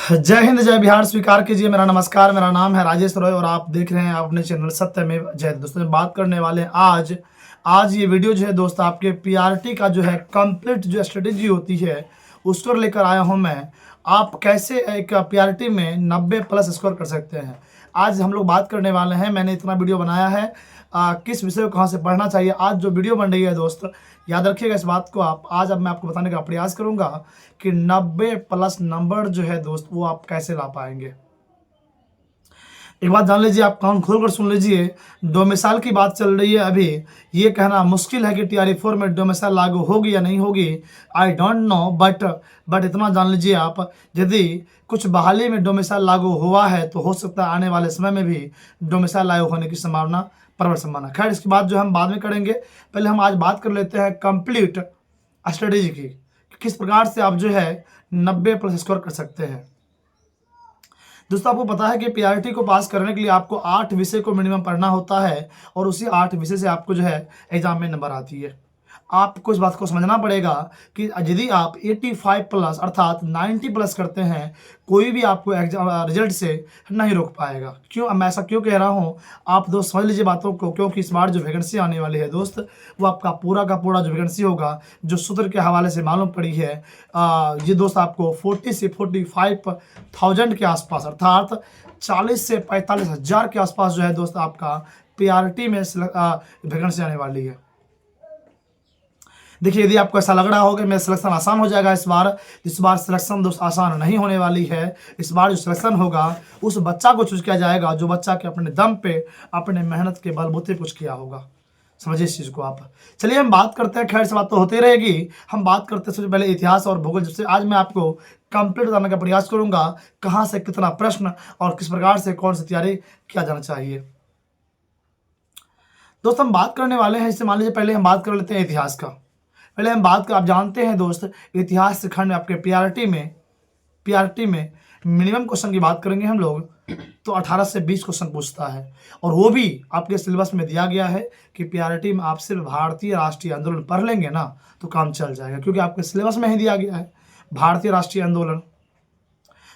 जय हिंद जय बिहार स्वीकार कीजिए। मेरा नमस्कार, मेरा नाम है राजेश रॉय और आप देख रहे हैं अपने चैनल सत्यमेव जयते। दोस्तों में बात करने वाले हैं आज ये वीडियो जो है दोस्त आपके पीआरटी का जो है कंप्लीट जो स्ट्रेटेजी होती है उसको लेकर आया हूं मैं। आप कैसे एक पीआरटी में 90 प्लस स्कोर कर सकते हैं, आज हम लोग बात करने वाले हैं। मैंने इतना वीडियो बनाया है किस विषय को कहाँ से पढ़ना चाहिए। आज जो वीडियो बन रही है दोस्त, याद रखिएगा इस बात को। आज मैं आपको बताने का प्रयास करूंगा कि 90 प्लस नंबर जो है दोस्त वो आप कैसे ला पाएंगे। एक बात जान लीजिए, आप कान खोल कर सुन लीजिए। डोमिसाइल की बात चल रही है अभी। ये कहना मुश्किल है कि TRE4 में डोमिसाइल लागू होगी या नहीं होगी, आई डोंट नो। बट इतना जान लीजिए आप, यदि कुछ बहाली में डोमिसाइल लागू हुआ है तो हो सकता है आने वाले समय में भी डोमिसाइल लागू होने की संभावना, प्रबल संभावना। खैर, इसकी बात जो हम बाद में करेंगे। पहले हम आज बात कर लेते हैं कंप्लीट स्ट्रेटेजी की, किस प्रकार से आप जो है 90 प्लस स्कोर कर सकते हैं। दोस्तों, आपको पता है कि पीआरटी को पास करने के लिए आपको 8 विषय को मिनिमम पढ़ना होता है और उसी 8 विषय से आपको जो है एग्जाम में नंबर आती है। आपको इस बात को समझना पड़ेगा कि यदि आप 85 प्लस अर्थात 90 प्लस करते हैं, कोई भी आपको एग्जाम रिजल्ट से नहीं रोक पाएगा। क्यों, मैं ऐसा क्यों कह रहा हूँ, आप दोस्त समझ लीजिए बातों को। क्योंकि इस बार जो वैकेंसी आने वाली है दोस्त, वो आपका पूरा का पूरा जो वैकेंसी होगा, जो सूत्र के हवाले से मालूम पड़ी है, ये दोस्त आपको 40 से 45,000 के आसपास अर्थात 40 से 45,000 के आसपास जो है दोस्त आपका पीआरटी में वैकेंसी आने वाली है। देखिए, यदि आपको ऐसा लग रहा हो कि मेरा सिलेक्शन आसान हो जाएगा इस बार सिलेक्शन दोस्त आसान नहीं होने वाली है। इस बार जो सिलेक्शन होगा उस बच्चा को चूज किया जाएगा जो बच्चा के अपने दम पे, अपने मेहनत के बलबूते कुछ किया होगा। समझिए इस चीज़ को आप। चलिए हम बात करते हैं। खैर, से बात तो होती रहेगी। हम बात करते हैं सबसे पहले इतिहास और भूगोल, जिससे आज मैं आपको कंप्लीट बताने का प्रयास करूंगा कहाँ से कितना प्रश्न और किस प्रकार से कौन सी तैयारी किया जाना चाहिए। दोस्त, हम बात करने वाले हैं, इससे मान लीजिए पहले हम बात कर लेते हैं इतिहास का। पहले हम बात कर, आप जानते हैं दोस्त, इतिहास से खंड आपके पीआरटी में मिनिमम क्वेश्चन की बात करेंगे हम लोग तो 18 से 20 क्वेश्चन पूछता है। और वो भी आपके सिलेबस में दिया गया है कि पीआरटी में आप सिर्फ भारतीय राष्ट्रीय आंदोलन पढ़ लेंगे ना तो काम चल जाएगा, क्योंकि आपके सिलेबस में ही दिया गया है भारतीय राष्ट्रीय आंदोलन।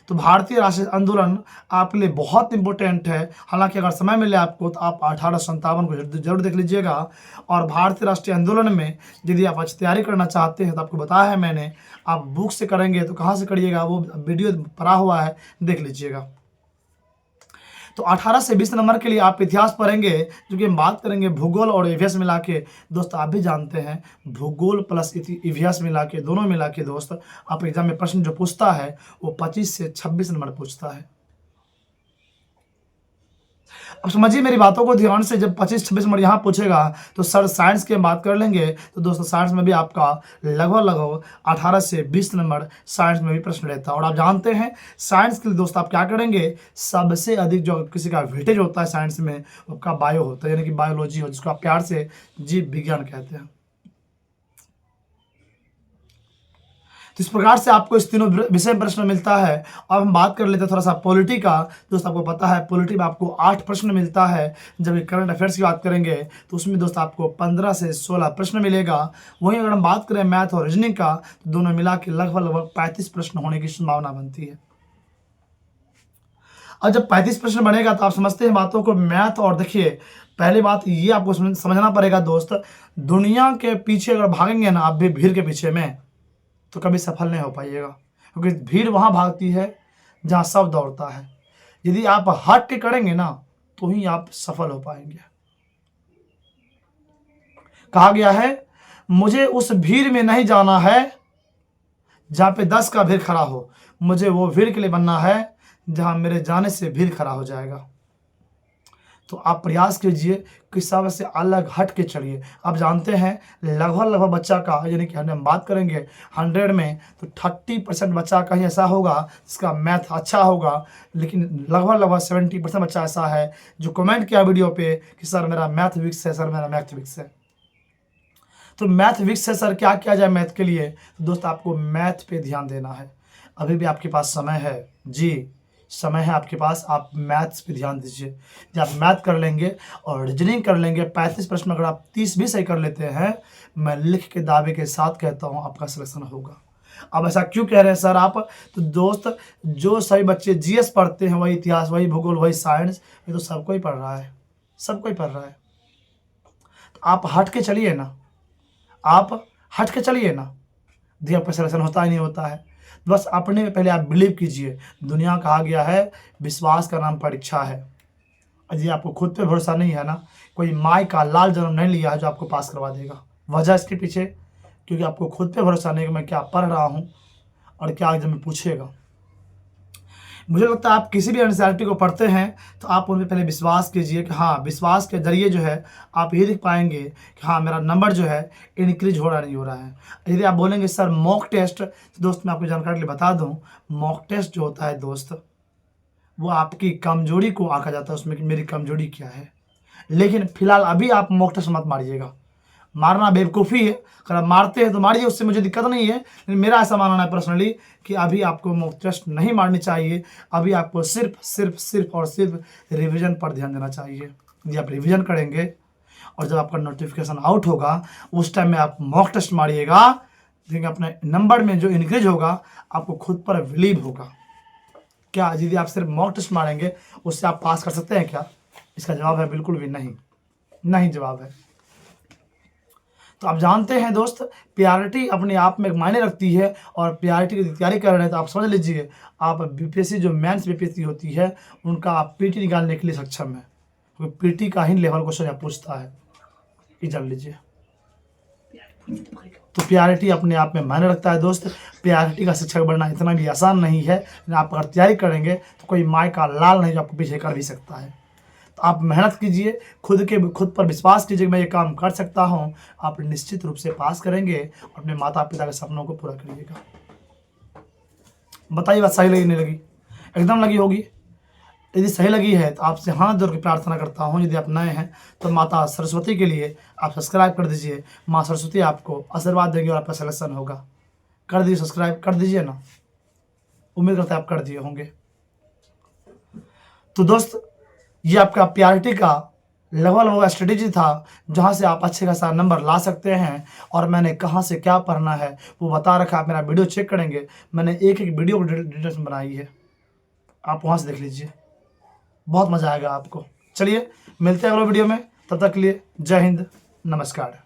तो भारतीय राष्ट्रीय आंदोलन आपके लिए बहुत इंपॉर्टेंट है। हालांकि अगर समय मिले आपको तो आप 1857 को जरूर देख लीजिएगा। और भारतीय राष्ट्रीय आंदोलन में यदि आप अच्छी तैयारी करना चाहते हैं तो आपको बताया है मैंने, आप बुक से करेंगे तो कहाँ से करिएगा, वो वीडियो पड़ा हुआ है, देख लीजिएगा। तो 18 से 20 नंबर के लिए आप इतिहास पढ़ेंगे, जो कि हम बात करेंगे भूगोल और इतिहास मिला के। दोस्त, आप भी जानते हैं भूगोल प्लस इतिहास मिला के, दोनों मिला के दोस्त आप एग्जाम में प्रश्न जो पूछता है वो 25 से 26 नंबर पूछता है। अब समझिए मेरी बातों को ध्यान से, जब 25-26 नंबर यहाँ पूछेगा तो सर साइंस की हम बात कर लेंगे तो दोस्तों साइंस में भी आपका लगभग 18 से 20 नंबर साइंस में भी प्रश्न रहता है। और आप जानते हैं साइंस के लिए दोस्त आप क्या करेंगे, सबसे अधिक जो किसी का वेटेज होता है साइंस में वो आपका बायो होता है, यानी कि बायोलॉजी हो, जिसको आप प्यार से जीव विज्ञान कहते हैं। तो इस प्रकार से आपको इस तीनों विषय प्रश्न मिलता है। अब हम बात कर लेते हैं थोड़ा सा पॉलिटी का। दोस्त, आपको पता है पॉलिटी में आपको 8 प्रश्न मिलता है। जब करंट अफेयर्स की बात करेंगे तो उसमें दोस्त आपको 15 से 16 प्रश्न मिलेगा। वहीं अगर हम बात करें मैथ और रीजनिंग का तो दोनों मिला के लगभग 35 प्रश्न होने की संभावना बनती है। और जब 35 प्रश्न बनेगा तो आप समझते हैं बातों को। मैथ और देखिए, पहली बात ये आपको समझना पड़ेगा दोस्त, दुनिया के पीछे अगर भागेंगे ना आप भी भीड़ के पीछे में तो कभी सफल नहीं हो पाइएगा, क्योंकि भीड़ वहाँ भागती है जहाँ सब दौड़ता है। यदि आप हट के करेंगे ना तो ही आप सफल हो पाएंगे। कहा गया है, मुझे उस भीड़ में नहीं जाना है जहाँ पे 10 का भीड़ खड़ा हो, मुझे वो भीड़ के लिए बनना है जहाँ मेरे जाने से भीड़ खड़ा हो जाएगा। तो आप प्रयास कीजिए कि सब से अलग हट के चलिए। आप जानते हैं लगभग बच्चा का, यानी कि हम बात करेंगे 100 में तो 30% बच्चा का ही ऐसा होगा जिसका मैथ अच्छा होगा, लेकिन लगभग 70% बच्चा ऐसा है जो कमेंट किया वीडियो पे कि सर मेरा मैथ वीक है, सर मेरा मैथ वीक है। तो मैथ वीक है सर, क्या किया जाए मैथ के लिए? तो दोस्त आपको मैथ पे ध्यान देना है। अभी भी आपके पास समय है, जी समय है आपके पास, आप मैथ्स पे ध्यान दीजिए। जब आप मैथ कर लेंगे और रीजनिंग कर लेंगे, 35 प्रश्न अगर आप 30 भी सही कर लेते हैं, मैं लिख के दावे के साथ कहता हूँ आपका सिलेक्शन होगा। अब ऐसा क्यों कह रहे हैं सर आप? तो दोस्त, जो सभी बच्चे जीएस पढ़ते हैं, वही इतिहास, वही भूगोल, वही साइंस, ये तो सबको ही पढ़ रहा है, सबको ही पढ़ रहा है। तो आप हट के चलिए ना, आप हट के चलिए ना। देखिए आपका सिलेक्शन होता ही नहीं होता है। बस अपने में पहले आप बिलीव कीजिए। दुनिया कहा गया है विश्वास का नाम परीक्षा है। यदि आपको खुद पे भरोसा नहीं है ना, कोई माई का लाल जन्म नहीं लिया है जो आपको पास करवा देगा। वजह इसके पीछे, क्योंकि आपको खुद पे भरोसा नहीं कि मैं क्या पढ़ रहा हूँ और क्या एग्जाम में पूछेगा। मुझे लगता है आप किसी भी एनसीईआरटी को पढ़ते हैं तो आप उन पे पहले विश्वास कीजिए कि हाँ, विश्वास के ज़रिए जो है आप ये देख पाएँगे कि हाँ, मेरा नंबर जो है इंक्रीज़ हो रहा नहीं हो रहा है। यदि आप बोलेंगे सर मॉक टेस्ट, तो दोस्त मैं आपको जानकारी के लिए बता दूँ, मॉक टेस्ट जो होता है दोस्त, वो आपकी कमज़ोरी को आँका जाता है उसमें कि मेरी कमज़ोरी क्या है। लेकिन फिलहाल अभी आप मॉक टेस्ट मत मारिएगा। मारना बेवकूफ़ी है, अगर आप मारते हैं तो मारिए, उससे मुझे दिक्कत नहीं है। लेकिन मेरा ऐसा मानना है पर्सनली कि अभी आपको मॉक टेस्ट नहीं मारनी चाहिए। अभी आपको सिर्फ़ और सिर्फ़ रिवीजन पर ध्यान देना चाहिए। यदि आप रिवीजन करेंगे और जब आपका नोटिफ़िकेशन आउट होगा, उस टाइम में आप मॉक टेस्ट मारिएगा, देखिए अपने नंबर में जो इंक्रीज़ होगा, आपको खुद पर बिलीव होगा। क्या यदि आप सिर्फ मॉक टेस्ट मारेंगे उससे आप पास कर सकते हैं क्या? इसका जवाब है बिल्कुल भी नहीं, नहीं जवाब है। तो आप जानते हैं दोस्त, प्रायोरिटी अपने आप में एक मायने रखती है और प्रायोरिटी की तैयारी कर रहे हैं तो आप समझ लीजिए, आप बीपीएससी जो मेंस बीपीएससी होती है उनका आप पीटी निकालने के लिए सक्षम है, क्योंकि पीटी का ही लेवल क्वेश्चन यहाँ पूछता है, ये जान लीजिए। तो प्रायोरिटी अपने आप में मायने रखता है दोस्त। प्रायोरिटी का शिक्षक बनना इतना भी आसान नहीं है, लेकिन आप अगर तैयारी करेंगे तो कोई माई का लाल नहीं जो आपको पीछे कर भी सकता है। तो आप मेहनत कीजिए, खुद पर विश्वास कीजिए कि मैं ये काम कर सकता हूँ। आप निश्चित रूप से पास करेंगे और अपने माता पिता के सपनों को पूरा करिएगा। बताइए बात सही लगी नहीं लगी? एकदम लगी होगी। यदि सही लगी है तो आपसे हाथ जोड़ के प्रार्थना करता हूँ, यदि आप नए हैं तो माता सरस्वती के लिए आप सब्सक्राइब कर दीजिए। माँ सरस्वती आपको आशीर्वाद देंगे और आपका सिलेक्शन होगा। कर दीजिए, सब्सक्राइब कर दीजिए ना, उम्मीद करते हैं आप कर दिए होंगे। तो दोस्त, ये आपका प्रायोरिटी का लेवल होगा, स्ट्रेटेजी था, जहाँ से आप अच्छे खासा नंबर ला सकते हैं। और मैंने कहाँ से क्या पढ़ना है वो बता रखा। आप मेरा वीडियो चेक करेंगे, मैंने एक एक वीडियो को डिटेल्स में बनाई है, आप वहाँ से देख लीजिए, बहुत मज़ा आएगा आपको। चलिए मिलते हैं अगले वीडियो में, तब तक के लिए जय हिंद, नमस्कार।